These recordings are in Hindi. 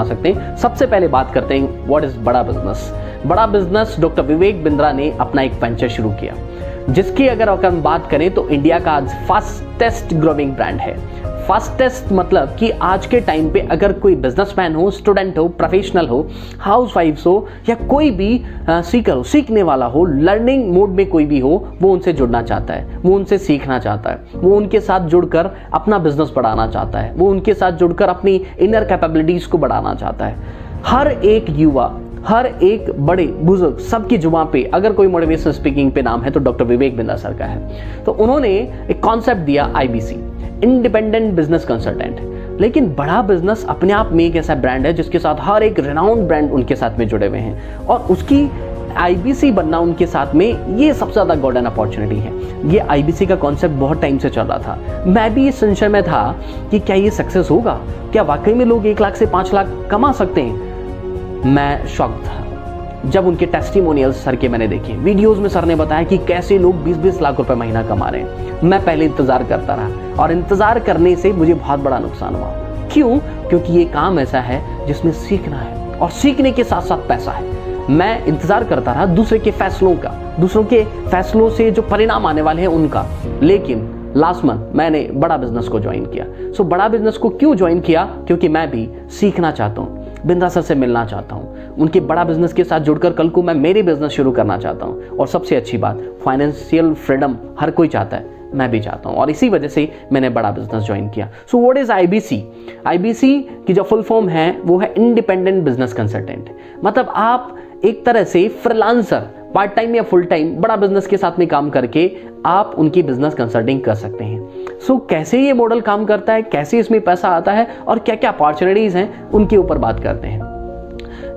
सकते हैं। सबसे पहले बात करते हैं व्हाट इज बड़ा बिजनेस। बड़ा बिजनेस डॉक्टर विवेक बिंद्रा ने अपना एक वेंचर शुरू किया, जिसकी अगर हम बात करें तो इंडिया का आज फास्टेस्ट ग्रोइंग ब्रांड है। फास्टेस्ट मतलब कि आज के टाइम पे अगर कोई बिजनेसमैन हो, स्टूडेंट हो, प्रोफेशनल हो, हाउसवाइफ्स हो या कोई भी सीकर हो, सीखने वाला हो, लर्निंग मोड में कोई भी हो, वो उनसे जुड़ना चाहता है, वो उनसे सीखना चाहता है, वो उनके साथ जुड़कर अपना बिजनेस बढ़ाना चाहता है, वो उनके साथ जुड़कर अपनी इनर कैपेबिलिटीज को बढ़ाना चाहता है। हर एक युवा, हर एक बड़े बुजुर्ग, सबकी जुबान पे अगर कोई मोटिवेशनल स्पीकिंग पे नाम है तो डॉक्टर विवेक बिंद्रा सर का है। तो उन्होंने एक कॉन्सेप्ट दिया IBC, इंडिपेंडेंट बिजनेस कंसल्टेंट। लेकिन बड़ा बिजनेस अपने आप में एक ऐसा ब्रांड है जिसके साथ हर एक रिनाउंड ब्रांड उनके साथ में जुड़े हुए हैं, और उसकी IBC बनना उनके साथ में ये सबसे ज्यादा गोल्डन अपॉर्चुनिटी है। ये IBC का कॉन्सेप्ट बहुत टाइम से चल रहा था। मैं भी इस संशय में था कि क्या ये सक्सेस होगा, क्या वाकई में लोग 1 लाख से 5 लाख कमा सकते हैं। मैं शॉक था जब उनके टेस्टिमोनियल्स सर के मैंने देखे, वीडियोस में सर ने बताया कि कैसे लोग 20-20 लाख रुपए महीना कमा रहे हैं। मैं पहले इंतजार करता रहा और इंतजार करने से मुझे बहुत बड़ा नुकसान हुआ। क्यों? क्योंकि ये काम ऐसा है जिसमें सीखना है और सीखने के साथ साथ पैसा है। मैं इंतजार करता रहा दूसरे के फैसलों का, दूसरों के फैसलों से जो परिणाम आने वाले हैं उनका। लेकिन लास्ट मंथ मैंने बड़ा बिजनेस को ज्वाइन किया। बड़ा बिजनेस को क्यों ज्वाइन किया? क्योंकि मैं भी सीखना चाहता हूँ, बिंद्रा सर से मिलना चाहता हूँ, उनके बड़ा बिजनेस के साथ जुड़कर कल को मैं मेरे बिजनेस शुरू करना चाहता हूँ। और सबसे अच्छी बात, फाइनेंशियल फ्रीडम हर कोई चाहता है, मैं भी चाहता हूँ, और इसी वजह से मैंने बड़ा बिजनेस ज्वाइन किया। So what is IBC? IBC की जो फुल फॉर्म है वो है इंडिपेंडेंट बिजनेस कंसल्टेंट। मतलब आप एक तरह से फ्रीलांसर, पार्ट टाइम या फुल टाइम बड़ा बिजनेस के साथ में काम करके आप उनकी बिजनेस कंसल्टिंग कर सकते हैं। सो कैसे ये मॉडल काम करता है, कैसे इसमें पैसा आता है और क्या क्या अपॉर्चुनिटीज हैं, उनके ऊपर बात करते हैं।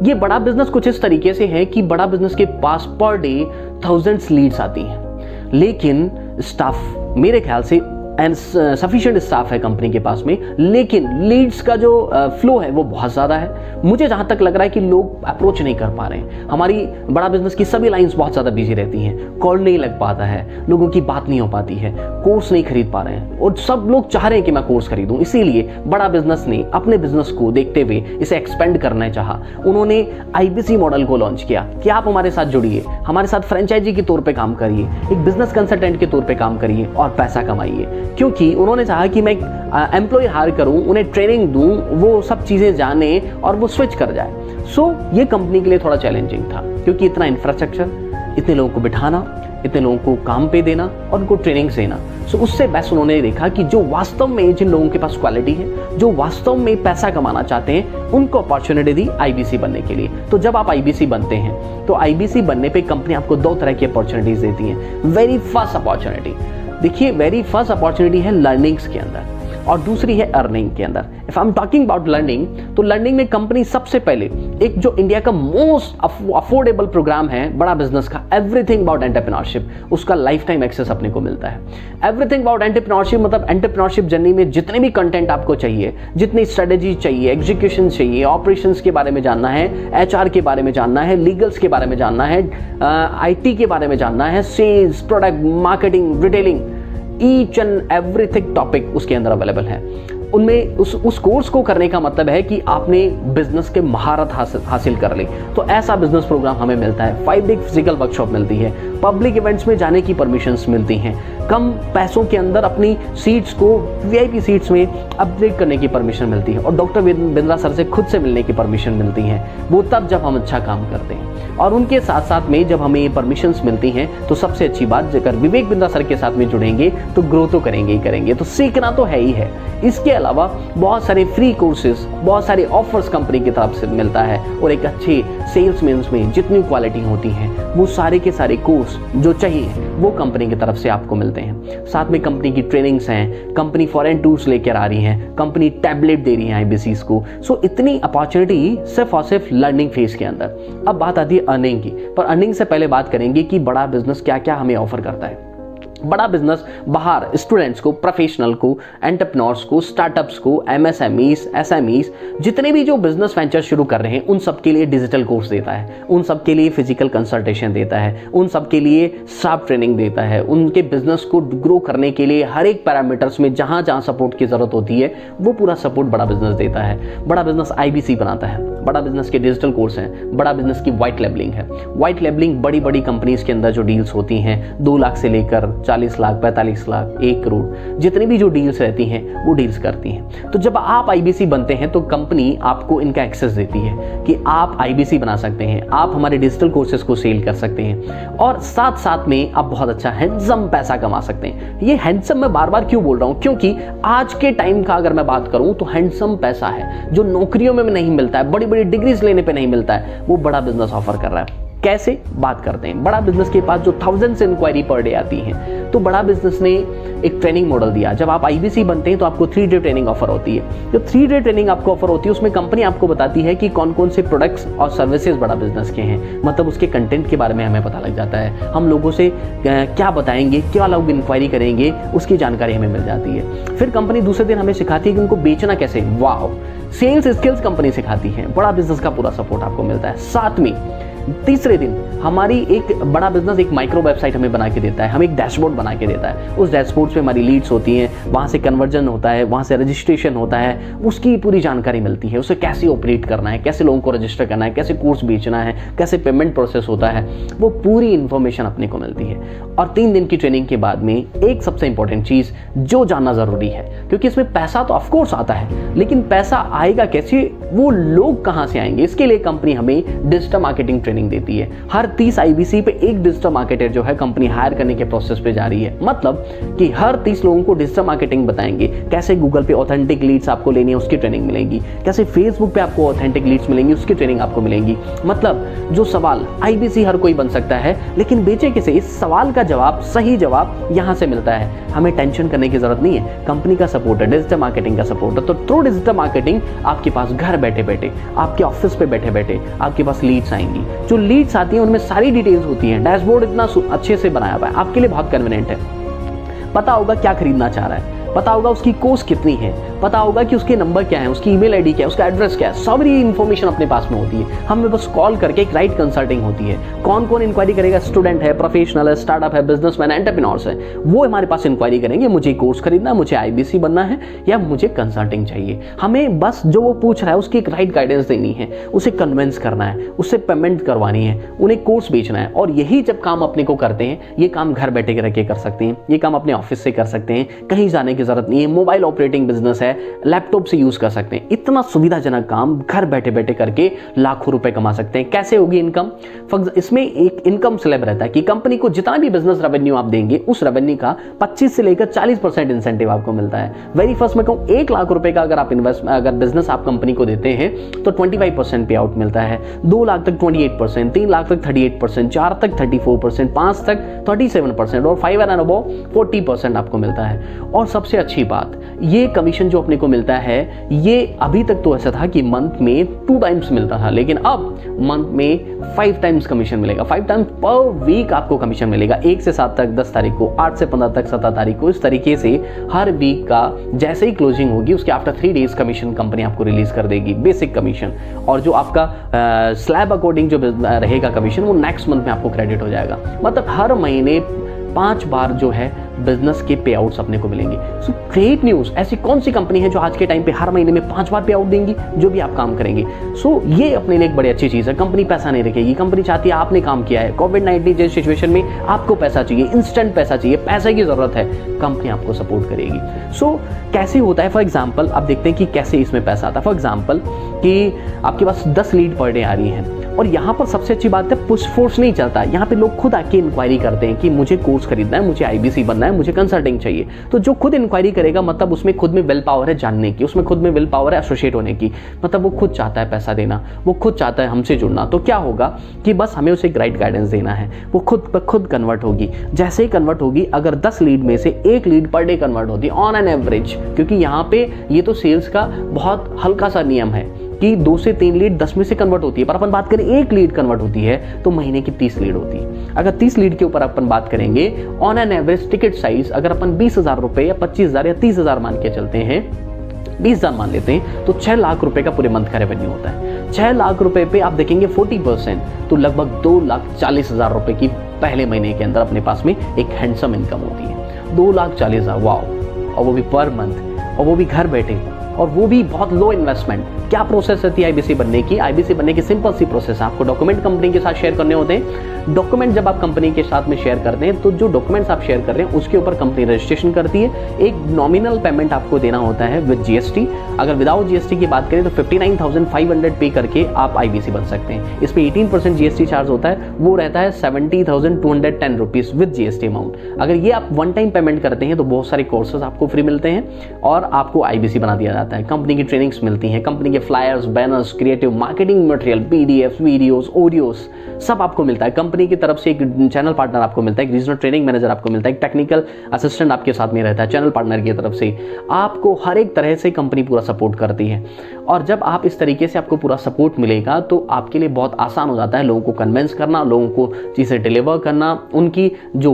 ये बड़ा बिजनेस कुछ इस तरीके से है कि बड़ा बिजनेस के पास पर डे थाउजेंड्स लीड्स आती हैं, लेकिन स्टाफ मेरे ख्याल से एंड सफिशिएंट स्टाफ है कंपनी के पास में, लेकिन लीड्स का जो फ्लो है वो बहुत ज़्यादा है। मुझे जहाँ तक लग रहा है कि लोग अप्रोच नहीं कर पा रहे हैं। हमारी बड़ा बिजनेस की सभी लाइंस बहुत ज़्यादा बिजी रहती हैं, कॉल नहीं लग पाता है, लोगों की बात नहीं हो पाती है, कोर्स नहीं खरीद पा रहे हैं, और सब लोग चाह रहे हैं कि मैं कोर्स खरीदूं। इसीलिए बड़ा बिजनेस ने अपने बिजनेस को देखते हुए इसे एक्सपेंड करना चाहा। उन्होंने IBC मॉडल को लॉन्च किया कि आप हमारे साथ जुड़िए, हमारे साथ फ्रेंचाइजी के तौर पर काम करिए, एक बिजनेस कंसल्टेंट के तौर पर काम करिए और पैसा कमाइए। क्योंकि उन्होंने चाहा कि मैं एम्प्लॉय हायर करूं, उन्हें ट्रेनिंग दूं, वो सब चीजें जाने और वो स्विच कर जाए। ये कंपनी के लिए थोड़ा चैलेंजिंग था, क्योंकि इतना इंफ्रास्ट्रक्चर, इतने लोगों को बिठाना, इतने लोगों को काम पे देना और उनको ट्रेनिंग देना। उससे बेस्ट उन्होंने देखा कि जो वास्तव में जिन लोगों के पास क्वालिटी है, जो वास्तव में पैसा कमाना चाहते हैं, उनको अपॉर्चुनिटी दी IBC बनने के लिए। तो जब आप IBC बनते हैं तो IBC बनने पे कंपनी आपको 2 तरह की अपॉर्चुनिटीज देती है। वेरी फर्स्ट अपॉर्चुनिटी, देखिए वेरी फर्स्ट अपॉर्चुनिटी है लर्निंग्स के अंदर और दूसरी है अर्निंग के अंदर। If I am talking about learning, तो लर्निंग में कंपनी सबसे पहले एक जो इंडिया का मोस्ट अफोर्डेबल प्रोग्राम है बड़ा बिजनेस का, एवरीथिंग अबाउट एंटरप्रेन्योरशिप, उसका लाइफ टाइम एक्सेस अपने को मिलता है। एवरीथिंग अबाउट एंटरप्रेन्योरशिप मतलब एंटरप्रेन्योरशिप जर्नी में जितने भी कंटेंट आपको चाहिए, जितनी स्ट्रेटेजी चाहिए, एग्जीक्यूशन चाहिए, ऑपरेशंस के बारे में जानना है, HR के बारे में जानना है, लीगल्स के बारे में जानना है, IT के बारे में जानना है, sales, product, marketing, retailing, each and everything topic उसके अंदर अवेलेबल है। उनमें उस कोर्स को करने का मतलब है कि आपने बिजनेस के महारत हासिल कर ली। तो ऐसा बिजनेस प्रोग्राम हमें मिलता है। 5 डे फिजिकल वर्कशॉप मिलती है, पब्लिक इवेंट्स में जाने की परमिशंस मिलती हैं, कम पैसों के अंदर अपनी सीट्स को VIP सीट्स में अपग्रेड करने की परमिशन मिलती है, और डॉक्टर बिंद्रा सर से खुद से मिलने की परमिशन मिलती है। वो तब जब हम अच्छा काम करते हैं, और उनके साथ साथ में जब हमें ये परमिशंस मिलती हैं तो सबसे अच्छी बात, अगर विवेक बिंद्रा सर के साथ में जुड़ेंगे तो ग्रो तो करेंगे ही करेंगे। तो सीखना तो है ही है। इसके अलावा बहुत सारे फ्री कोर्सेज, बहुत सारे ऑफर्स कंपनी की तरफ से मिलता है, और एक अच्छे सेल्समैन में जितनी क्वालिटी होती है वो सारे के सारे कोर्स जो चाहिए वो कंपनी की तरफ से आपको मिलते हैं। साथ में कंपनी की ट्रेनिंग्स हैं, कंपनी फॉरेन टूर्स लेकर आ रही हैं, कंपनी टैबलेट दे रही है IBCs को। इतनी अपॉर्चुनिटी सिर्फ और सिर्फ लर्निंग फेज के अंदर। अब बात आती है अर्निंग की, पर अर्निंग से पहले बात करेंगे कि बड़ा बिजनेस क्या क्या हमें ऑफर करता है। बड़ा बिजनेस बाहर स्टूडेंट्स को, प्रोफेशनल को, एंटरप्रेन्योर्स को, स्टार्टअप्स को, एमएसएमईज, एसएमईज, जितने भी जो बिजनेस वेंचर शुरू कर रहे हैं उन सब के लिए डिजिटल कोर्स देता है, उन सब के लिए फिजिकल कंसल्टेशन देता है, उन सब के लिए स्टाफ ट्रेनिंग देता है, उनके बिजनेस को ग्रो करने के लिए हर एक पैरामीटर्स में जहां जहां सपोर्ट की जरूरत होती है वो पूरा सपोर्ट बड़ा बिजनेस देता है। बड़ा बिजनेस आईबीसी बनाता है, बड़ा बिजनेस के डिजिटल कोर्स हैं, बड़ा बिजनेस की व्हाइट लेबलिंग है। व्हाइट लेबलिंग बड़ी बड़ी कंपनीज के अंदर जो डील्स होती हैं 2 लाख से लेकर 40 लाख, 45 लाख, 1 करोड़, जितनी भी जो डील्स रहती हैं वो डील्स करती हैं। तो जब आप आईबीसी बनते हैं तो कंपनी आपको इनका एक्सेस देती है कि आप आईबीसी बना सकते हैं, आप हमारे डिजिटल कोर्सेज को सेल कर सकते हैं और साथ साथ में आप बहुत अच्छा हैंडसम पैसा कमा सकते हैं। ये हैंडसम मैं बार बार क्यों बोल रहा हूं? क्योंकि आज के टाइम का अगर मैं बात करूं तो हैंडसम पैसा है जो नौकरियों में नहीं मिलता है, बड़ी बड़ी डिग्रीज लेने पे नहीं मिलता है, वो बड़ा बिजनेस ऑफर कर रहा है। कैसे बात करते हैं? बड़ा बिजनेस के पास जो थाउजेंड्स इंक्वायरी पर डे आती हैं, तो बड़ा बिजनेस ने एक ट्रेनिंग मॉडल दिया। जब आप आईबीसी बनते हैं तो आपको 3 डे ट्रेनिंग ऑफर होती है। जो 3 डे ट्रेनिंग आपको ऑफर होती है उसमें कंपनी आपको बताती है कि कौन कौन से प्रोडक्ट्स और सर्विसेज बड़ा बिजनेस के हैं, मतलब उसके कंटेंट के बारे में हमें पता लग जाता है। हम लोगों से क्या बताएंगे, क्या लोग इंक्वायरी करेंगे, उसकी जानकारी हमें मिल जाती है। फिर कंपनी दूसरे दिन हमें सिखाती है कि उनको बेचना कैसे। वाह, सेल्स स्किल्स कंपनी सिखाती है। बड़ा बिजनेस का पूरा सपोर्ट आपको मिलता है। साथ में तीसरे दिन हमारी एक बड़ा बिजनेस एक माइक्रो वेबसाइट हमें बना के देता है, हमें एक डैशबोर्ड बना के देता है। उस डैशबोर्ड पे हमारी लीड्स होती हैं, वहाँ से कन्वर्जन होता है, वहाँ से रजिस्ट्रेशन होता है, उसकी पूरी जानकारी मिलती है। उसे कैसे ऑपरेट करना है, कैसे लोगों को रजिस्टर करना है, कैसे कोर्स बेचना है, कैसे पेमेंट प्रोसेस होता है, वो पूरी इन्फॉर्मेशन अपने को मिलती है। और 3 दिन की ट्रेनिंग के बाद में एक सबसे इंपॉर्टेंट चीज़ जो जानना ज़रूरी है, क्योंकि इसमें पैसा तो ऑफकोर्स आता है, लेकिन पैसा आएगा कैसे, वो लोग कहाँ से आएंगे, इसके लिए कंपनी हमें डिजिटल मार्केटिंग ट्रेनिंग देती है। हर 30 आईबीसी पे एक डिजिटल मार्केटर जो है कंपनी हायर करने के प्रोसेस पे जा रही है। मतलब कि हर 30 लोगों को डिजिटल मार्केटिंग बताएंगे, कैसे गूगल पे ऑथेंटिक लीड्स आपको लेनी है उसकी ट्रेनिंग मिलेगी, कैसे फेसबुक पे आपको ऑथेंटिक लीड्स मिलेंगी उसकी ट्रेनिंग आपको मिलेगी। मतलब जो सवाल आईबीसी हर कोई बन सकता है, लेकिन बेचे किसे, इस सवाल का जवाब, सही जवाब यहां से मिलता है। हमें टेंशन करने की जरूरत नहीं है, कंपनी का सपोर्ट है, डिजिटल मार्केटिंग का सपोर्ट है। तो थ्रू डिजिटल मार्केटिंग आपके पास घर बैठे बैठे, आपके ऑफिस पे बैठे बैठे आपके पास लीड्स आएंगी। जो लीड्स आती हैं उनमें सारी डिटेल्स होती हैं। डैशबोर्ड इतना अच्छे से बनाया हुआ है, आपके लिए बहुत कन्वीनियंट है। पता होगा क्या खरीदना चाह रहा है, पता होगा उसकी कॉस्ट कितनी है, पता होगा कि उसके नंबर क्या है, उसकी ईमेल आईडी क्या है, उसका एड्रेस क्या है, सारी इन्फॉर्मेशन अपने पास में होती है। हमें बस कॉल करके एक राइट कंसल्टिंग होती है। कौन कौन इंक्वायरी करेगा? स्टूडेंट है, प्रोफेशनल है, स्टार्टअप है, बिजनेसमैन, एंटरप्रेन्योर्स है, वो हमारे पास इंक्वायरी करेंगे, मुझे कोर्स खरीदना है, मुझे आईबीसी बनना है या मुझे कंसल्टिंग चाहिए। हमें बस जो वो पूछ रहा है उसकी एक राइट गाइडेंस देनी है, उसे कन्विंस करना है, उससे पेमेंट करवानी है, उन्हें कोर्स बेचना है। और यही जब काम अपने को करते हैं, ये काम घर बैठे रह के कर सकते हैं, ये काम अपने ऑफिस से कर सकते हैं, कहीं जाने की जरूरत नहीं है। मोबाइल ऑपरेटिंग बिजनेस है, लैपटॉप से यूज कर सकते हैं। इतना सुविधाजनक काम घर बैठे बैठे करके लाखों रुपए कमा सकते हैं। कैसे होगी इनकम? इसमें एक इनकम स्लैब रहता है कि कंपनी को जितना भी बिजनेस रेवेन्यू आप देंगे, उस रेवेन्यू का 25 से लेकर 40% इंसेंटिव आपको मिलता है। वेरी फर्स्ट में कहूं, 1 लाख रुपए का अगर बिजनेस आप कंपनी को देते हैं तो 25% पे आउट मिलता है, 2 लाख तक 28%, 3 लाख तक 38%, 4 तक 34%, 5 तक 37% और 5 एंड अबव 40% आपको मिलता है। और सबसे अच्छी बात, ये कमीशन जो अपने को मिलता है, ये अभी तक तो ऐसा था कि मंथ में 2 टाइम्स मिलता था, लेकिन अब मंथ में 5 टाइम्स कमीशन मिलेगा। 5 टाइम्स पर वीक आपको कमीशन मिलेगा। 1 से 7 तक 10 तारीख को, 8 से 15 तक 17 तारीख को, इस तरीके से हर वीक का जैसे ही क्लोजिंग होगी उसके आफ्टर 3 डेज कमीशन कंपनी आपको रिलीज कर देगी, बेसिक कमीशन। और जो आपका स्लैब अकॉर्डिंग जो रहेगा कमीशन, वो नेक्स्ट मंथ में आपको क्रेडिट हो जाएगा। मतलब हर महीने 5 बार जो है बिजनेस के पे आउट्स अपने को मिलेंगे। So great news. ऐसी कौन सी कंपनी है जो आज के टाइम पे हर महीने में 5 बार पे आउट देंगी जो भी आप काम करेंगे? सो ये अपने लिए एक बड़ी अच्छी चीज है। कंपनी पैसा नहीं रखेगी, कंपनी चाहती है आपने काम किया है। कोविड-19 जैसी सिचुएशन में आपको पैसा चाहिए, इंस्टेंट पैसा चाहिए, पैसे की जरूरत है, कंपनी आपको सपोर्ट करेगी। सो कैसे होता है? फॉर एग्जाम्पल आप देखते हैं कि कैसे इसमें पैसा आता है। फॉर एग्जाम्पल कि आपके पास 10 लीड पर डे आ रही है और यहाँ पर सबसे अच्छी बात है पुश फोर्स नहीं चलता। यहाँ पे लोग खुद आके इंक्वायरी करते हैं कि मुझे कोर्स खरीदना है, मुझे आईबीसी बनना है, मुझे कंसल्टिंग चाहिए। तो जो खुद इंक्वायरी करेगा, मतलब उसमें खुद में विल पावर है जानने की, उसमें खुद में विल पावर है एसोसिएट होने की। मतलब वो खुद चाहता है पैसा देना, वो खुद चाहता है हमसे जुड़ना। तो क्या होगा कि बस हमें उसे एक राइट गाइडेंस देना है, वो खुद कन्वर्ट होगी। जैसे ही कन्वर्ट होगी, अगर 10 लीड में से 1 लीड पर डे कन्वर्ट होती है ऑन एन एवरेज, क्योंकि यहाँ पे ये तो सेल्स का बहुत हल्का सा नियम है कि 2 से 3 लीड 10 में से कन्वर्ट होती है, पर अपन बात करें 1 लीड कन्वर्ट होती है तो महीने की 30 लीड होती है। अगर 30 लीड के ऊपर अपन बात करेंगे, on an average ticket size अगर अपन 20,000 रुपए या 25,000 या 30,000 मान के चलते हैं, 20,000 मान लेते हैं, तो 6 लाख रुपए का पूरे मंथ का रेवेन्यू होता है। 6 लाख रुपए पे आप देखेंगे 40%, तो लगभग 2,40,000 रुपए की पहले महीने के अंदर अपने पास में एक हैंडसम इनकम होती है। 2,40,000, वाओ, और वो भी पर मंथ, और वो भी घर बैठे, और वो भी बहुत लो इन्वेस्टमेंट। क्या प्रोसेस रहती है आईबीसी बनने की? आईबीसी बनने की सिंपल सी प्रोसेस है, आपको डॉक्यूमेंट कंपनी के साथ शेयर करने होते हैं। डॉक्यूमेंट जब आप कंपनी के साथ में शेयर करते हैं तो जो डॉक्यूमेंट्स आप शेयर कर रहे हैं उसके ऊपर कंपनी रजिस्ट्रेशन करती है। एक नॉमिनल पेमेंट आपको देना होता है विद जीएसटी। अगर विदाउट जीएसटी की बात करें तो 59,500 पे करके आप आईबीसी बन सकते हैं। इसमें 18% जीएसटी चार्ज होता है, वो रहता है 70,210 रुपीज विद जीएसटी अमाउंट। अगर ये आप वन टाइम पेमेंट करते हैं तो बहुत सारे कोर्सेज आपको फ्री मिलते हैं और आपको आईबीसी बना दिया जाता है। कंपनी की ट्रेनिंग्स मिलती हैं, कंपनी के flyers, banners, creative marketing material, PDF, videos, audios, सब आपको मिलता है। कंपनी की तरफ से एक चैनल पार्टनर आपको मिलता है, एक रीजनल ट्रेनिंग मैनेजर आपको मिलता है, एक टेक्निकल असिस्टेंट आपके साथ में रहता है चैनल पार्टनर की तरफ से। आपको हर एक तरह से कंपनी पूरा सपोर्ट करती है, और जब आप इस तरीके से आपको पूरा सपोर्ट मिलेगा तो आपके लिए बहुत आसान हो जाता है लोगों को कन्विंस करना, लोगों को चीज़ें डिलीवर करना, उनकी जो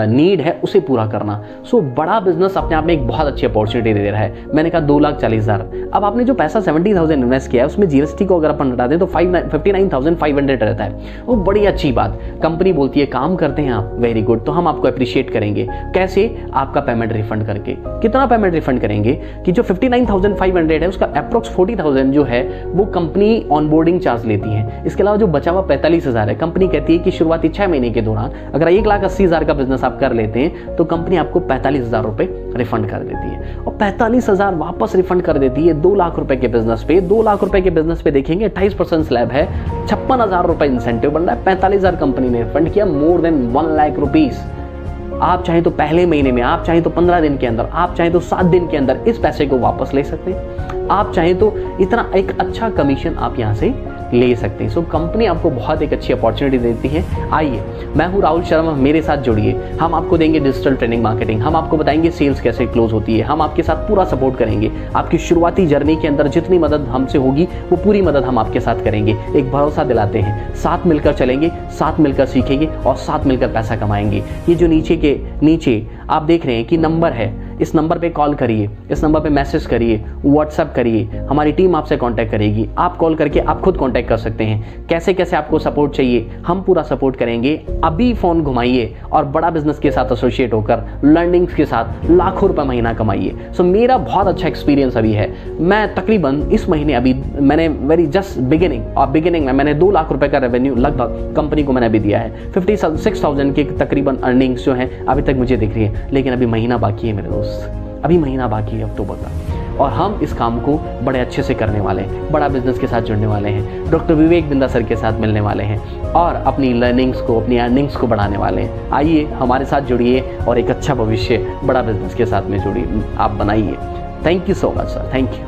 नीड है उसे पूरा करना। सो बड़ा बिजनेस अपने आप में एक बहुत अच्छी अपॉर्चुनिटी दे रहा है। मैंने कहा 2,40,000। अब आपने जो पैसा 70,000 इन्वेस्ट किया है उसमें जीएसटी को अगर अपन हटा दें तो 59,500 रहता है। वो बड़ी अच्छी बात। कंपनी बोलती है काम करते हैं आप, वेरी गुड, तो हम आपको अप्रिशिएट करेंगे। कैसे? आपका पेमेंट रिफंड करके। कितना पेमेंट रिफंड करेंगे कि जो 59,500 है उसका अप्रोक्स 40,000 जो है वो कंपनी ऑनबोर्डिंग चार्ज लेती है। इसके अलावा जो बचा हुआ 45,000 है, कंपनी कहती है कि शुरुआती 6 महीने के दौरान अगर 1,80,000 का बिजनेस आप कर लेते हैं तो कंपनी आपको 45,000 रुपए रिफंड कर देती है, और 45,000 वापस रिफंड कर देती है 2 लाख रुपए के बिजनेस पे। 2 लाख रुपए के बिजनेस पे देखेंगे 28% स्लैब है, 56,000 रुपए इंसेंटिव बन रहा है, 45,000 कंपनी ने रिफंड किया, मोर देन 1 लाख रुपीज। आप चाहें तो पहले महीने में, आप चाहें तो 15 दिन के अंदर, आप चाहें तो 7 दिन के अंदर इस पैसे को वापस ले सकते हैं। आप चाहें तो इतना एक अच्छा कमीशन आप यहां से ले सकते हैं। सो कंपनी आपको बहुत एक अच्छी अपॉर्चुनिटी देती है। आइए, मैं हूं राहुल शर्मा, मेरे साथ जुड़िए। हम आपको देंगे डिजिटल ट्रेनिंग मार्केटिंग, हम आपको बताएंगे सेल्स कैसे क्लोज होती है, हम आपके साथ पूरा सपोर्ट करेंगे। आपकी शुरुआती जर्नी के अंदर जितनी मदद हमसे होगी वो पूरी मदद हम आपके साथ करेंगे। एक भरोसा दिलाते हैं, साथ मिलकर चलेंगे, साथ मिलकर सीखेंगे और साथ मिलकर पैसा कमाएंगे। ये जो नीचे आप देख रहे हैं कि नंबर है, इस नंबर पे कॉल करिए, इस नंबर पे मैसेज करिए, व्हाट्सएप करिए, हमारी टीम आपसे कांटेक्ट करेगी। आप कॉल करके आप खुद कांटेक्ट कर सकते हैं। कैसे कैसे आपको सपोर्ट चाहिए, हम पूरा सपोर्ट करेंगे। अभी फोन घुमाइए और बड़ा बिजनेस के साथ एसोसिएट होकर लर्निंग्स के साथ लाखों रुपए महीना कमाइए। सो मेरा बहुत अच्छा एक्सपीरियंस अभी है। मैं तकरीबन इस महीने अभी मैंने वेरी जस्ट बिगिनिंग में मैंने 2 लाख रुपए का रेवेन्यू लगभग कंपनी को मैंने अभी दिया है। 56,000 की तकरीबन अर्निंग्स जो है अभी तक मुझे दिख रही है, लेकिन अभी महीना बाकी है मेरे दोस्त, अभी महीना बाकी है अक्टूबर का, और हम इस काम को बड़े अच्छे से करने वाले हैं। बड़ा बिजनेस के साथ जुड़ने वाले हैं, डॉक्टर विवेक बिंद्रा सर के साथ मिलने वाले हैं और अपनी लर्निंग्स को, अपनी अर्निंग्स को बढ़ाने वाले हैं। आइए हमारे साथ जुड़िए और एक अच्छा भविष्य बड़ा बिजनेस के साथ में जुड़िए, आप बनाइए। Thank you so much sir, thank you.